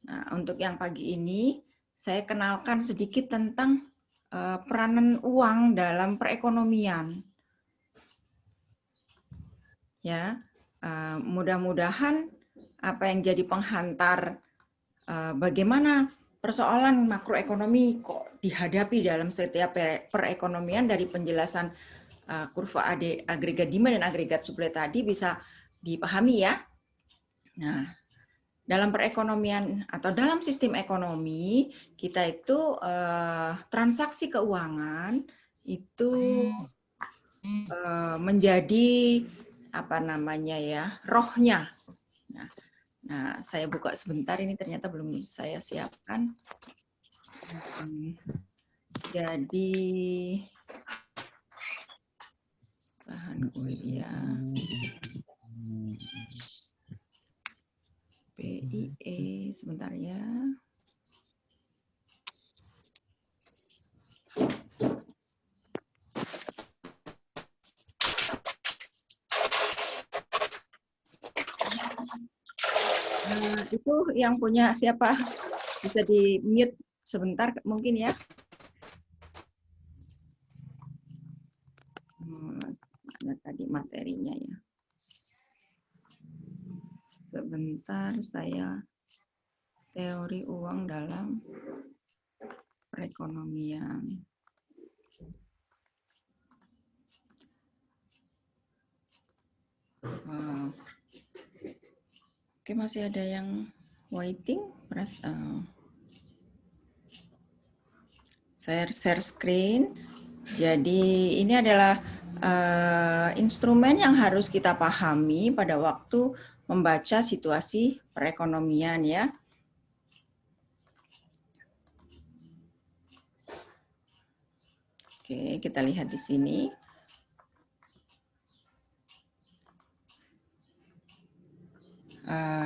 Nah, untuk yang pagi ini saya kenalkan sedikit tentang peranan uang dalam perekonomian. Ya, mudah-mudahan apa yang jadi penghantar bagaimana persoalan makroekonomi kok dihadapi dalam setiap perekonomian dari penjelasan kurva agregat demand dan agregat supply tadi bisa dipahami ya. Nah, dalam perekonomian atau dalam sistem ekonomi kita itu transaksi keuangan itu menjadi apa namanya ya, rohnya. Nah, saya buka sebentar, ini ternyata belum saya siapkan. Jadi bahan kuliah PIE sebentar ya. Itu yang punya siapa? Bisa di mute sebentar mungkin ya. Mana tadi materinya ya. Sebentar, saya teori uang dalam perekonomian. Oke, masih ada yang waiting. Saya share screen. Jadi ini adalah instrumen yang harus kita pahami pada waktu membaca situasi perekonomian ya. Oke, kita lihat di sini.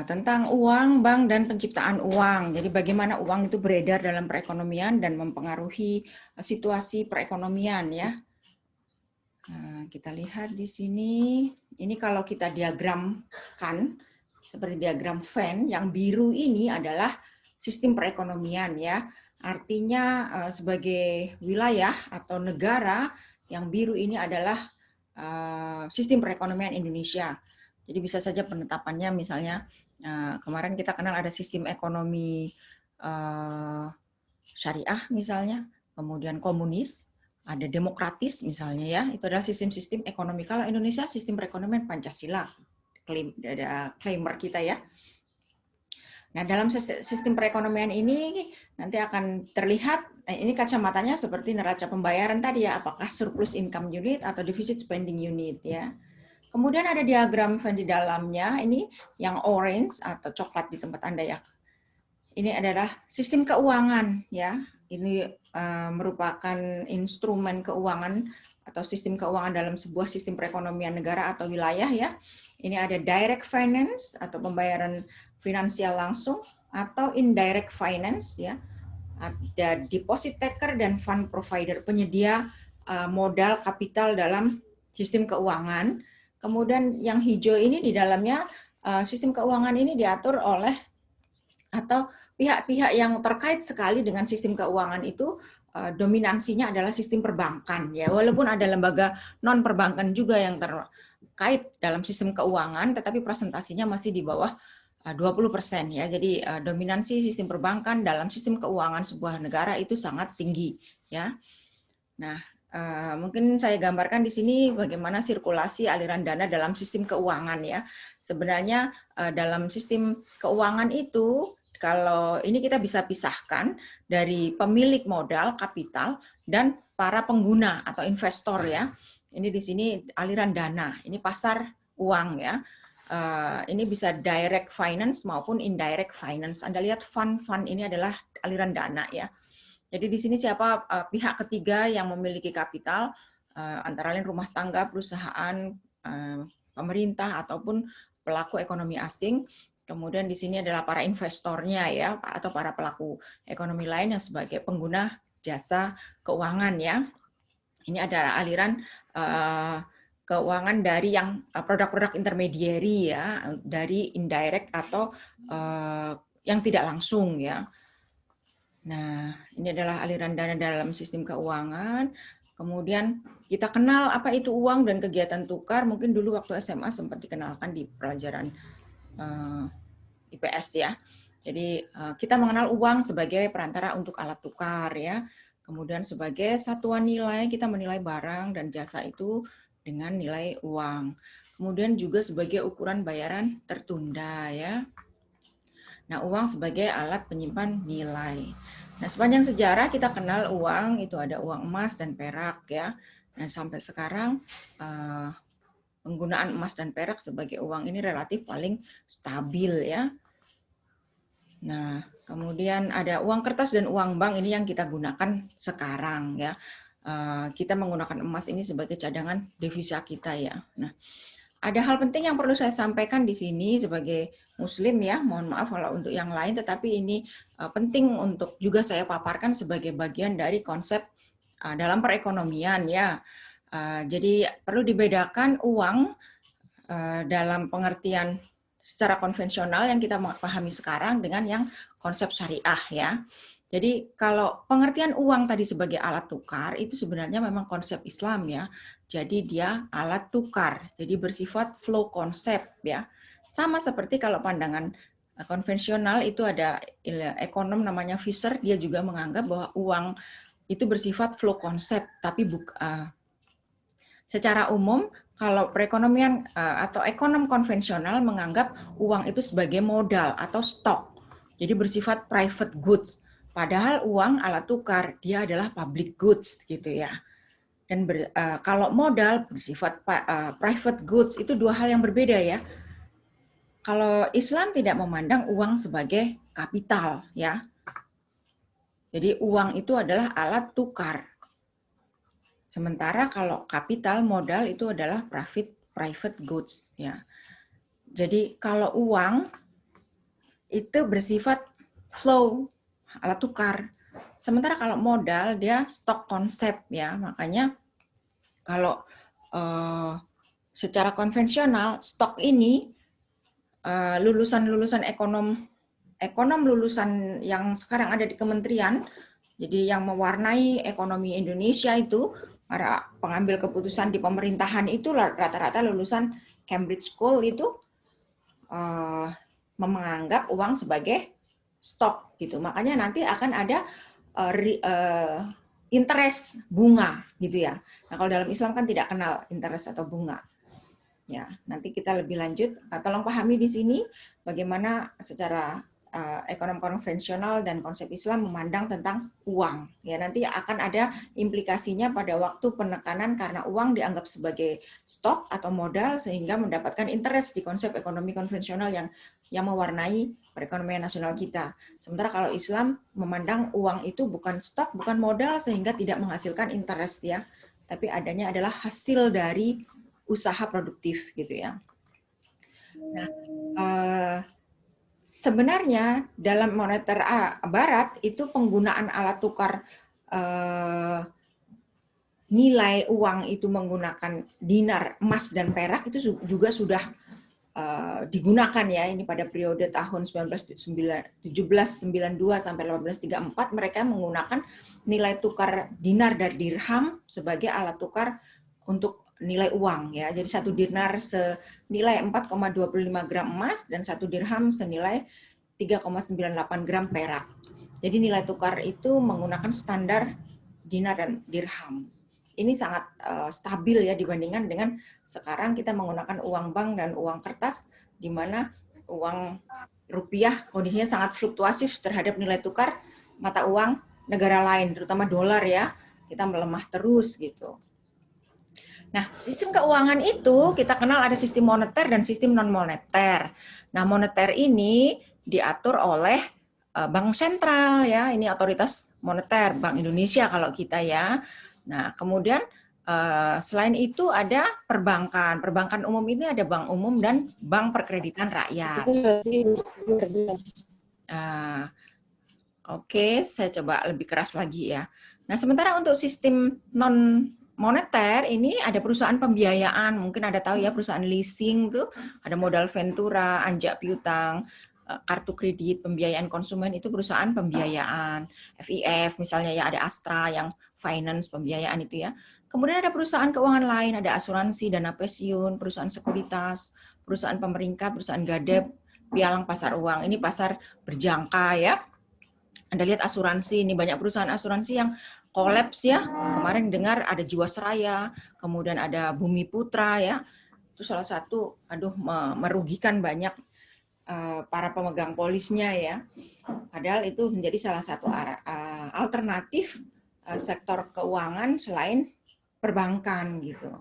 Tentang uang, bank, dan penciptaan uang. Jadi bagaimana uang itu beredar dalam perekonomian dan mempengaruhi situasi perekonomian ya. Kita lihat di sini, ini kalau kita diagramkan seperti diagram Venn, yang biru ini adalah sistem perekonomian ya. Artinya sebagai wilayah atau negara, yang biru ini adalah sistem perekonomian Indonesia. Jadi bisa saja penetapannya misalnya kemarin kita kenal ada sistem ekonomi syariah misalnya, kemudian komunis, ada demokratis misalnya ya, itu adalah sistem-sistem ekonomi. Kalau Indonesia sistem perekonomian Pancasila, claimer kita ya. Nah, dalam sistem perekonomian ini nanti akan terlihat, ini kacamatanya seperti neraca pembayaran tadi ya, apakah surplus income unit atau deficit spending unit ya. Kemudian ada diagram Venn di dalamnya, ini yang orange atau coklat di tempat Anda ya. Ini adalah sistem keuangan ya. Ini merupakan instrumen keuangan atau sistem keuangan dalam sebuah sistem perekonomian negara atau wilayah ya. Ini ada direct finance atau pembayaran finansial langsung atau indirect finance ya. Ada deposit taker dan fund provider, penyedia modal kapital dalam sistem keuangan. Kemudian yang hijau ini di dalamnya sistem keuangan ini diatur oleh atau pihak-pihak yang terkait sekali dengan sistem keuangan itu dominansinya adalah sistem perbankan ya, walaupun ada lembaga non perbankan juga yang terkait dalam sistem keuangan, tetapi presentasinya masih di bawah 20% ya. Jadi dominansi sistem perbankan dalam sistem keuangan sebuah negara itu sangat tinggi ya. Nah, mungkin saya gambarkan di sini bagaimana sirkulasi aliran dana dalam sistem keuangan ya. Sebenarnya dalam sistem keuangan itu kalau ini kita bisa pisahkan dari pemilik modal, kapital, dan para pengguna atau investor ya. Ini di sini aliran dana, ini pasar uang ya. Ini bisa direct finance maupun indirect finance. Anda lihat fund ini adalah aliran dana ya. Jadi di sini siapa pihak ketiga yang memiliki kapital, antara lain rumah tangga, perusahaan, pemerintah, ataupun pelaku ekonomi asing. Kemudian di sini adalah para investornya ya, atau para pelaku ekonomi lain yang sebagai pengguna jasa keuangan ya. Ini ada aliran keuangan dari yang produk-produk intermediary ya, dari indirect atau yang tidak langsung ya. Nah, ini adalah aliran dana dalam sistem keuangan. Kemudian kita kenal apa itu uang dan kegiatan tukar. Mungkin dulu waktu SMA sempat dikenalkan di pelajaran IPS ya. Jadi kita mengenal uang sebagai perantara untuk alat tukar ya. Kemudian sebagai satuan nilai kita menilai barang dan jasa itu dengan nilai uang. Kemudian juga sebagai ukuran bayaran tertunda ya. Nah, uang sebagai alat penyimpan nilai. Nah, sepanjang sejarah kita kenal uang itu ada uang emas dan perak ya. Dan sampai sekarang penggunaan emas dan perak sebagai uang ini relatif paling stabil ya. Nah, kemudian ada uang kertas dan uang bank ini yang kita gunakan sekarang ya. Kita menggunakan emas ini sebagai cadangan devisa kita ya. Nah, ada hal penting yang perlu saya sampaikan di sini sebagai Muslim ya, mohon maaf kalau untuk yang lain, tetapi ini penting untuk juga saya paparkan sebagai bagian dari konsep dalam perekonomian ya. Jadi perlu dibedakan uang dalam pengertian secara konvensional yang kita pahami sekarang dengan yang konsep syariah ya. Jadi kalau pengertian uang tadi sebagai alat tukar itu sebenarnya memang konsep Islam ya. Jadi dia alat tukar, jadi bersifat flow konsep ya. Sama seperti kalau pandangan konvensional itu ada ekonom namanya Fisher, dia juga menganggap bahwa uang itu bersifat flow konsep, tapi secara umum kalau perekonomian atau ekonom konvensional menganggap uang itu sebagai modal atau stok, jadi bersifat private goods. Padahal uang alat tukar dia adalah public goods gitu ya. Dan kalau modal bersifat private goods itu dua hal yang berbeda ya. Kalau Islam tidak memandang uang sebagai kapital ya. Jadi uang itu adalah alat tukar. Sementara kalau kapital modal itu adalah private goods ya. Jadi kalau uang itu bersifat flow alat tukar. Sementara kalau modal dia stok konsep ya. Makanya kalau secara konvensional stok ini lulusan-lulusan ekonom lulusan yang sekarang ada di kementerian, jadi yang mewarnai ekonomi Indonesia itu para pengambil keputusan di pemerintahan itu rata-rata lulusan Cambridge School itu menganggap uang sebagai stok gitu. Makanya nanti akan ada interest bunga gitu ya. Nah, kalau dalam Islam kan tidak kenal interest atau bunga. Ya, nanti kita lebih lanjut. Tolong pahami di sini bagaimana secara ekonom konvensional dan konsep Islam memandang tentang uang. Ya, nanti akan ada implikasinya pada waktu penekanan karena uang dianggap sebagai stok atau modal sehingga mendapatkan interest di konsep ekonomi konvensional yang mewarnai perekonomian nasional kita. Sementara kalau Islam memandang uang itu bukan stok, bukan modal sehingga tidak menghasilkan interest ya, tapi adanya adalah hasil dari usaha produktif gitu ya. Nah, sebenarnya dalam moneter Barat itu penggunaan alat tukar nilai uang itu menggunakan dinar, emas dan perak itu juga sudah digunakan ya. Ini pada periode tahun 1792 sampai 1834 mereka menggunakan nilai tukar dinar dan dirham sebagai alat tukar untuk nilai uang ya. Jadi satu dinar senilai 4,25 gram emas dan satu dirham senilai 3,98 gram perak. Jadi nilai tukar itu menggunakan standar dinar dan dirham. Ini sangat stabil ya dibandingkan dengan sekarang kita menggunakan uang bank dan uang kertas di mana uang rupiah kondisinya sangat fluktuatif terhadap nilai tukar mata uang negara lain, terutama dolar ya. Kita melemah terus gitu. Nah, sistem keuangan itu kita kenal ada sistem moneter dan sistem non-moneter. Nah, moneter ini diatur oleh bank sentral ya, ini otoritas moneter, Bank Indonesia kalau kita ya. Nah, kemudian selain itu ada perbankan. Perbankan umum ini ada bank umum dan bank perkreditan rakyat. Oke, saya coba lebih keras lagi ya. Nah, sementara untuk sistem non-moneter ini ada perusahaan pembiayaan, mungkin ada tahu ya perusahaan leasing tuh, ada modal ventura, anjak piutang, kartu kredit, pembiayaan konsumen itu perusahaan pembiayaan, FIF misalnya ya, ada Astra yang finance pembiayaan itu ya. Kemudian ada perusahaan keuangan lain, ada asuransi, dana pensiun, perusahaan sekuritas, perusahaan pemerintah, perusahaan gadep, pialang pasar uang. Ini pasar berjangka ya. Anda lihat asuransi, ini banyak perusahaan asuransi yang kolaps ya. Kemarin dengar ada Jiwasraya, kemudian ada Bumi Putra ya. Itu salah satu, merugikan banyak para pemegang polisnya ya. Padahal itu menjadi salah satu alternatif sektor keuangan selain perbankan gitu.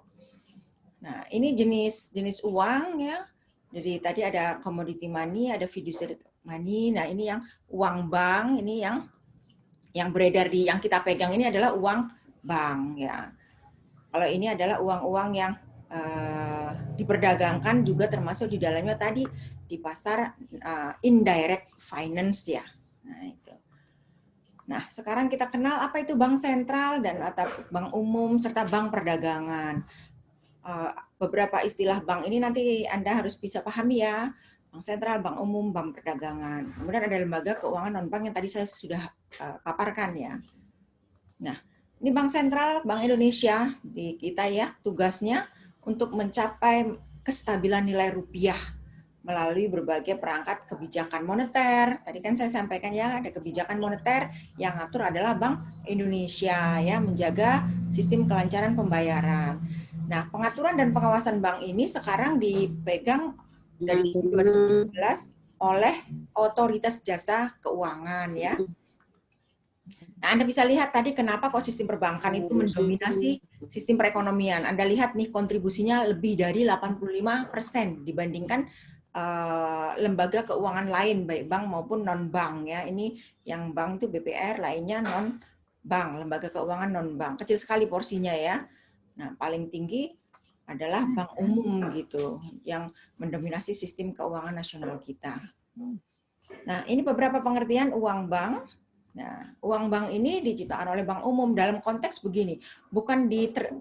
Nah, ini jenis uang ya. Jadi tadi ada commodity money, ada fiduciary money. Nah, ini yang uang bank, ini yang beredar yang kita pegang ini adalah uang bank ya. Kalau ini adalah uang-uang yang diperdagangkan juga termasuk di dalamnya tadi di pasar indirect finance ya. Nah, itu. Nah, sekarang kita kenal apa itu bank sentral dan atau bank umum serta bank perdagangan. Beberapa istilah bank ini nanti Anda harus bisa pahami ya. Bank sentral, bank umum, bank perdagangan. Kemudian ada lembaga keuangan non-bank yang tadi saya sudah paparkan ya. Nah, ini bank sentral, Bank Indonesia di kita ya, tugasnya untuk mencapai kestabilan nilai rupiah melalui berbagai perangkat kebijakan moneter. Tadi kan saya sampaikan ya, ada kebijakan moneter yang ngatur adalah Bank Indonesia ya, menjaga sistem kelancaran pembayaran. Nah, pengaturan dan pengawasan bank ini sekarang dipegang dari 2017 oleh Otoritas Jasa Keuangan ya. Nah, Anda bisa lihat tadi kenapa kok sistem perbankan itu mendominasi sistem perekonomian. Anda lihat nih kontribusinya lebih dari 85% dibandingkan lembaga keuangan lain, baik bank maupun non-bank ya. Ini yang bank itu BPR, lainnya non-bank, lembaga keuangan non-bank. Kecil sekali porsinya ya. Nah, paling tinggi adalah bank umum gitu, yang mendominasi sistem keuangan nasional kita. Nah, ini beberapa pengertian uang bank. Nah, uang bank ini diciptakan oleh bank umum dalam konteks begini, bukan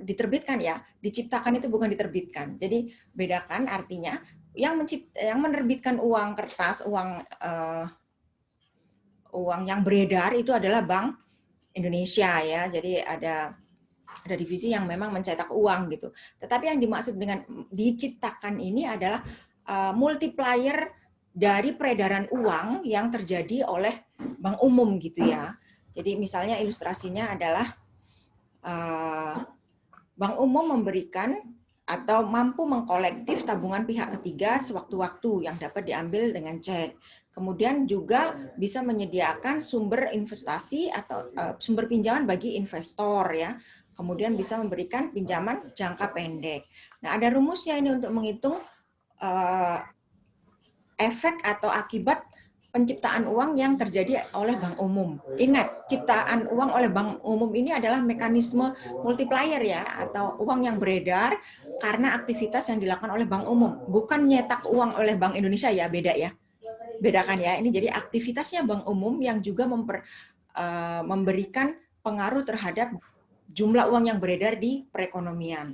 diterbitkan ya, diciptakan itu bukan diterbitkan. Jadi bedakan artinya yang menerbitkan uang kertas, uang yang beredar itu adalah Bank Indonesia ya. Jadi ada divisi yang memang mencetak uang gitu. Tetapi yang dimaksud dengan diciptakan ini adalah multiplier dari peredaran uang yang terjadi oleh bank umum gitu ya. Jadi misalnya ilustrasinya adalah bank umum memberikan atau mampu mengkolektif tabungan pihak ketiga sewaktu-waktu yang dapat diambil dengan cek. Kemudian juga bisa menyediakan sumber investasi atau sumber pinjaman bagi investor ya. Kemudian bisa memberikan pinjaman jangka pendek. Nah, ada rumusnya ini untuk menghitung efek atau akibat penciptaan uang yang terjadi oleh bank umum. Ingat, ciptaan uang oleh bank umum ini adalah mekanisme multiplier ya, atau uang yang beredar karena aktivitas yang dilakukan oleh bank umum. Bukan nyetak uang oleh Bank Indonesia ya, beda ya. Bedakan ya, ini jadi aktivitasnya bank umum yang juga memberikan pengaruh terhadap jumlah uang yang beredar di perekonomian.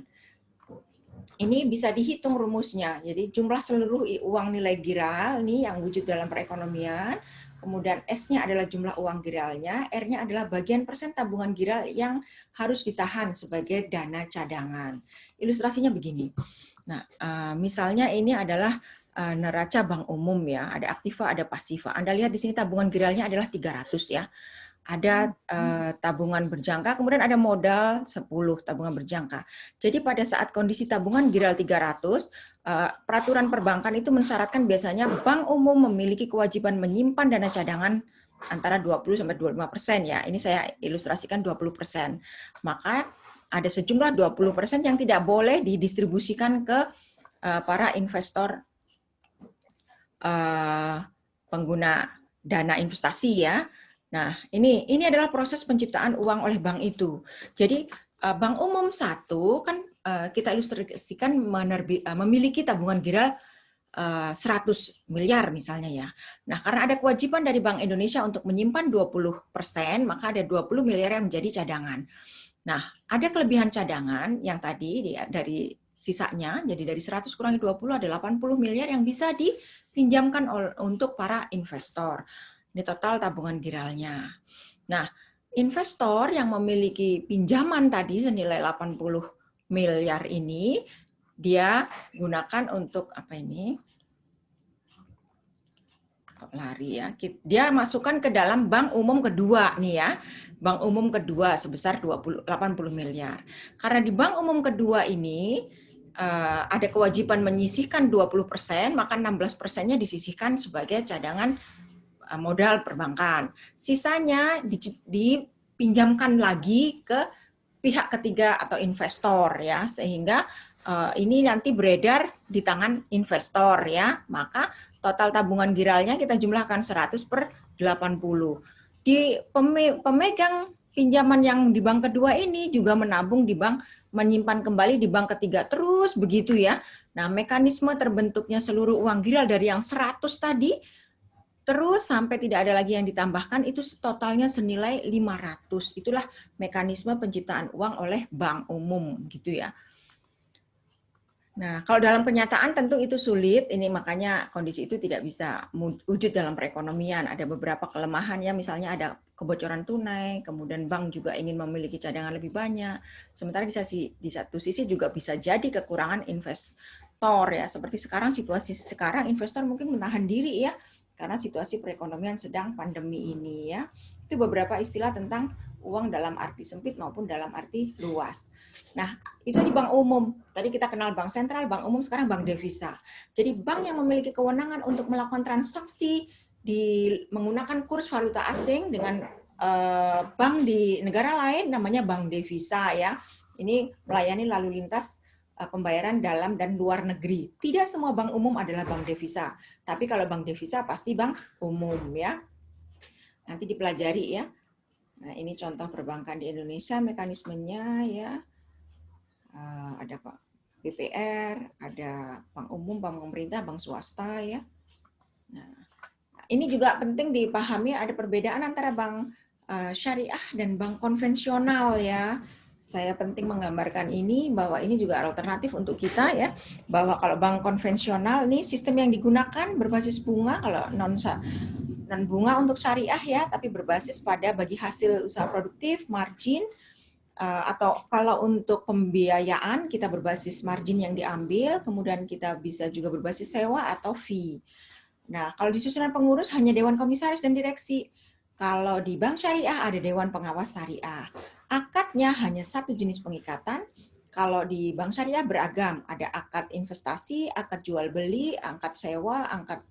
Ini bisa dihitung rumusnya. Jadi jumlah seluruh uang nilai giral ini yang wujud dalam perekonomian, kemudian S-nya adalah jumlah uang giralnya, R-nya adalah bagian persen tabungan giral yang harus ditahan sebagai dana cadangan. Ilustrasinya begini. Nah, misalnya ini adalah neraca bank umum ya, ada aktiva, ada pasiva. Anda lihat di sini tabungan giralnya adalah 300 ya. Ada tabungan berjangka, kemudian ada modal 10 tabungan berjangka. Jadi pada saat kondisi tabungan giral 300, peraturan perbankan itu mensyaratkan biasanya bank umum memiliki kewajiban menyimpan dana cadangan antara 20-25% ya. Ini saya ilustrasikan 20%. Maka ada sejumlah 20% yang tidak boleh didistribusikan ke para investor pengguna dana investasi ya. Nah, ini adalah proses penciptaan uang oleh bank itu. Jadi, bank umum satu kan kita ilustrasikan memiliki tabungan giral 100 miliar misalnya ya. Nah, karena ada kewajiban dari Bank Indonesia untuk menyimpan 20%, maka ada 20 miliar yang menjadi cadangan. Nah, ada kelebihan cadangan yang tadi dari Sisanya, jadi dari 100 kurangi 20 ada 80 miliar yang bisa dipinjamkan untuk para investor. Ini total tabungan giralnya. Nah, investor yang memiliki pinjaman tadi senilai 80 miliar ini, dia gunakan untuk apa ini? Lari ya. Dia masukkan ke dalam bank umum kedua nih ya. Bank umum kedua sebesar 80 miliar. Karena di bank umum kedua ini ada kewajiban menyisihkan 20%, maka 16%-nya disisihkan sebagai cadangan modal perbankan. Sisanya dipinjamkan lagi ke pihak ketiga atau investor ya, sehingga ini nanti beredar di tangan investor ya. Maka total tabungan giralnya kita jumlahkan 100 per 80. Di pemegang pinjaman yang di bank kedua ini juga menabung di bank, menyimpan kembali di bank ketiga, terus begitu ya. Nah, mekanisme terbentuknya seluruh uang giral dari yang 100 tadi, terus sampai tidak ada lagi yang ditambahkan, itu totalnya senilai 500. Itulah mekanisme penciptaan uang oleh bank umum gitu ya. Nah, kalau dalam kenyataan tentu itu sulit, ini makanya kondisi itu tidak bisa wujud dalam perekonomian. Ada beberapa kelemahan ya, misalnya ada kebocoran tunai, kemudian bank juga ingin memiliki cadangan lebih banyak. Sementara di satu sisi juga bisa jadi kekurangan investor ya. Seperti sekarang, situasi sekarang investor mungkin menahan diri ya, karena situasi perekonomian sedang pandemi ini ya. Itu beberapa istilah tentang uang dalam arti sempit maupun dalam arti luas. Nah, itu di bank umum. Tadi kita kenal bank sentral, bank umum, sekarang bank devisa. Jadi bank yang memiliki kewenangan untuk melakukan transaksi menggunakan kurs valuta asing dengan bank di negara lain namanya bank devisa ya. Ini melayani lalu lintas pembayaran dalam dan luar negeri. Tidak semua bank umum adalah bank devisa, tapi kalau bank devisa pasti bank umum ya. Nanti dipelajari ya. Nah, ini contoh perbankan di Indonesia, mekanismenya ya. Ada BPR, ada bank umum, bank pemerintah, bank swasta ya. Nah, ini juga penting dipahami, ada perbedaan antara bank syariah dan bank konvensional ya. Saya penting menggambarkan ini bahwa ini juga alternatif untuk kita ya, bahwa kalau bank konvensional ini sistem yang digunakan berbasis bunga, kalau non bunga untuk syariah ya, tapi berbasis pada bagi hasil usaha produktif, margin, atau kalau untuk pembiayaan kita berbasis margin yang diambil, kemudian kita bisa juga berbasis sewa atau fee. Nah, kalau di susunan pengurus hanya dewan komisaris dan direksi. Kalau di bank syariah ada dewan pengawas syariah. Akadnya hanya satu jenis pengikatan. Kalau di bank syariah beragam, ada akad investasi, akad jual beli, akad sewa, akad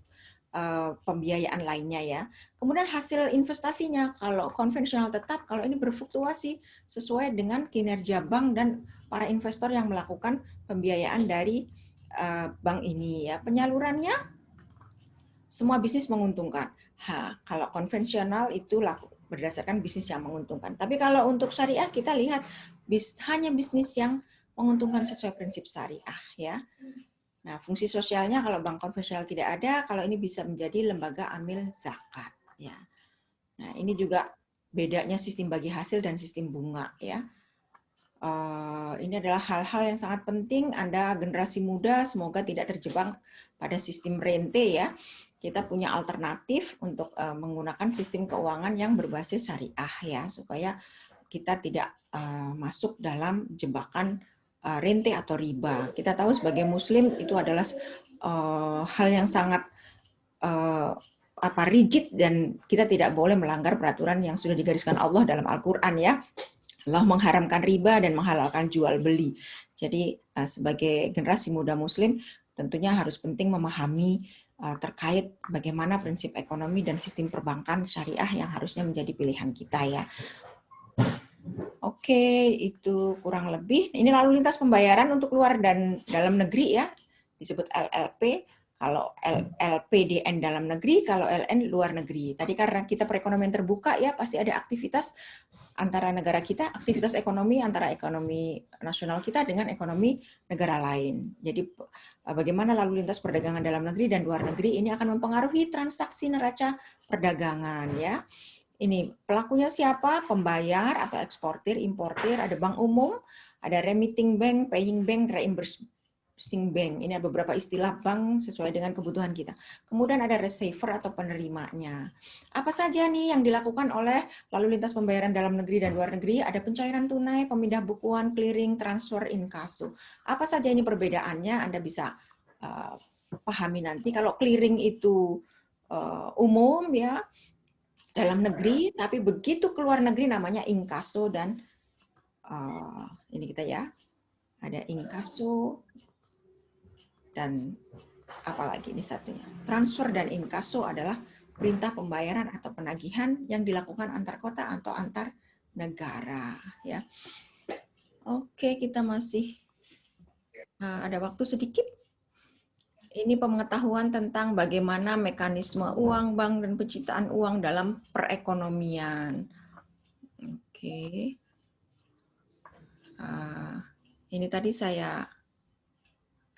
pembiayaan lainnya ya. Kemudian hasil investasinya, kalau konvensional tetap, kalau ini berfluktuasi sesuai dengan kinerja bank dan para investor yang melakukan pembiayaan dari bank ini ya. Penyalurannya semua bisnis menguntungkan. Kalau konvensional itu berdasarkan bisnis yang menguntungkan. Tapi kalau untuk syariah kita lihat hanya bisnis yang menguntungkan sesuai prinsip syariah ya. Nah, fungsi sosialnya kalau bank konvensional tidak ada, kalau ini bisa menjadi lembaga amil zakat ya. Nah, ini juga bedanya sistem bagi hasil dan sistem bunga ya. Ini adalah hal-hal yang sangat penting. Anda generasi muda semoga tidak terjebak pada sistem rente ya. Kita punya alternatif untuk menggunakan sistem keuangan yang berbasis syariah ya, supaya kita tidak masuk dalam jebakan rente atau riba. Kita tahu sebagai Muslim itu adalah hal yang sangat rigid dan kita tidak boleh melanggar peraturan yang sudah digariskan Allah dalam Al-Quran ya. Allah mengharamkan riba dan menghalalkan jual beli. Jadi sebagai generasi muda Muslim tentunya harus penting memahami terkait bagaimana prinsip ekonomi dan sistem perbankan syariah yang harusnya menjadi pilihan kita ya. Oke, itu kurang lebih. Ini lalu lintas pembayaran untuk luar dan dalam negeri ya, disebut LLP. Kalau LPDN dalam negeri, kalau LN luar negeri. Tadi karena kita perekonomian terbuka ya, pasti ada aktivitas antara negara kita, aktivitas ekonomi antara ekonomi nasional kita dengan ekonomi negara lain. Jadi bagaimana lalu lintas perdagangan dalam negeri dan luar negeri ini akan mempengaruhi transaksi neraca perdagangan ya. Ini pelakunya siapa? Pembayar atau eksportir, importir, ada bank umum, ada remitting bank, paying bank, bank. Ini ada beberapa istilah bank sesuai dengan kebutuhan kita. Kemudian ada receiver atau penerimanya. Apa saja nih yang dilakukan oleh lalu lintas pembayaran dalam negeri dan luar negeri? Ada pencairan tunai, pemindah bukuan, clearing, transfer, inkasu. Apa saja ini perbedaannya? Anda bisa pahami nanti. Kalau clearing itu umum ya dalam negeri, tapi begitu keluar negeri namanya inkasu dan ini kita ya ada inkasu dan apalagi ini satunya. Transfer dan inkasu adalah perintah pembayaran atau penagihan yang dilakukan antar kota atau antar negara. Ya. Oke, kita masih ada waktu sedikit. Ini pengetahuan tentang bagaimana mekanisme uang bank dan penciptaan uang dalam perekonomian. Oke. Ini tadi saya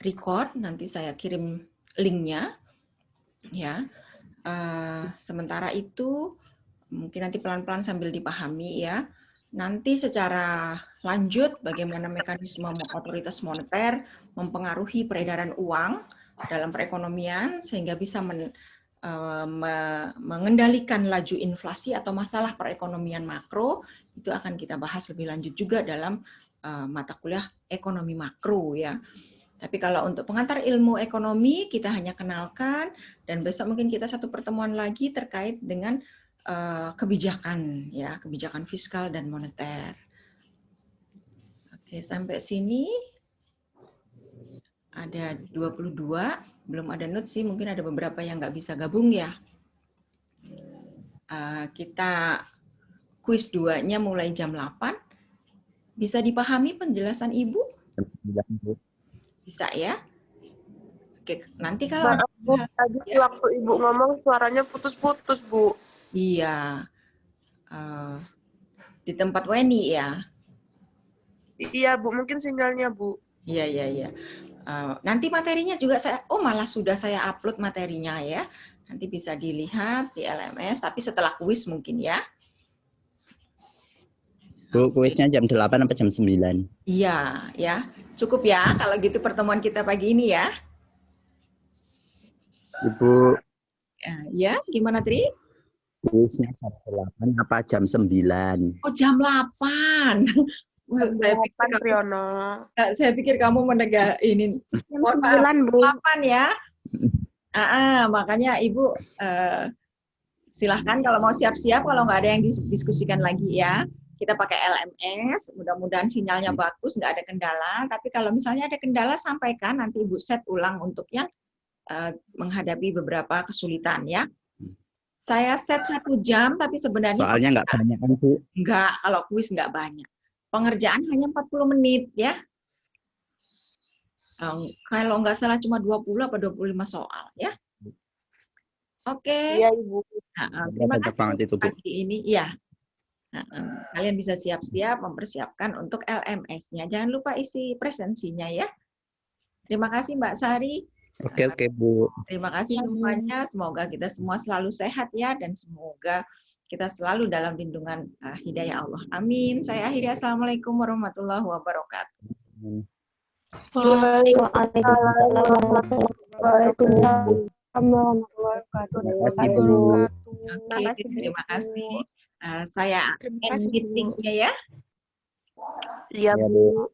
record, nanti saya kirim linknya, ya. Sementara itu mungkin nanti pelan-pelan sambil dipahami ya. Nanti secara lanjut bagaimana mekanisme otoritas moneter mempengaruhi peredaran uang dalam perekonomian sehingga bisa mengendalikan laju inflasi atau masalah perekonomian makro, itu akan kita bahas lebih lanjut juga dalam mata kuliah ekonomi makro ya. Tapi kalau untuk pengantar ilmu ekonomi, kita hanya kenalkan, dan besok mungkin kita satu pertemuan lagi terkait dengan kebijakan, ya, kebijakan fiskal dan moneter. Oke, sampai sini ada 22, belum ada note sih, mungkin ada beberapa yang nggak bisa gabung ya. Kita kuis 2-nya mulai jam 8. Bisa dipahami penjelasan Ibu? Bisa ya? Oke, nanti kalau tadi waktu Ibu ngomong suaranya putus-putus, Bu. Iya. Di tempat Weni ya? Iya, Bu. Mungkin sinyalnya, Bu. Iya. Nanti materinya juga malah sudah saya upload materinya ya. Nanti bisa dilihat di LMS, tapi setelah kuis mungkin ya. Bu, kuisnya jam 8 atau jam 9? Iya, ya. Cukup ya kalau gitu pertemuan kita pagi ini ya. Ibu. Ya, gimana Tri? Kuisnya jam 8 apa jam 9? Oh, jam 8. Saya pikir kamu menegak ini. Mohon maaf, 8 ya. Makanya Ibu silahkan kalau mau siap-siap, kalau nggak ada yang diskusikan lagi ya. Kita pakai LMS, mudah-mudahan sinyalnya bagus, nggak ada kendala. Tapi kalau misalnya ada kendala, sampaikan, nanti Ibu set ulang untuk yang menghadapi beberapa kesulitan ya. Saya set 1 jam, tapi sebenarnya soalnya nggak banyak kan Bu? Nggak, kalau kuis nggak banyak. Pengerjaan hanya 40 menit ya. Kalau nggak salah cuma 20 atau 25 soal ya. Oke. Iya, Ibu. Terima kasih pagi ini. Ya. Kalian bisa siap-siap mempersiapkan untuk LMS-nya. Jangan lupa isi presensinya ya. Terima kasih Mbak Sari. Oke Bu. Terima kasih semuanya. Semoga kita semua selalu sehat ya, dan semoga kita selalu dalam lindungan hidayah Allah. Amin. Saya akhiri. Assalamualaikum warahmatullahi wabarakatuh. Waalaikumsalam warahmatullahi wabarakatuh. Oke, terima kasih. Saya end meeting-nya ya. Iya, Bu.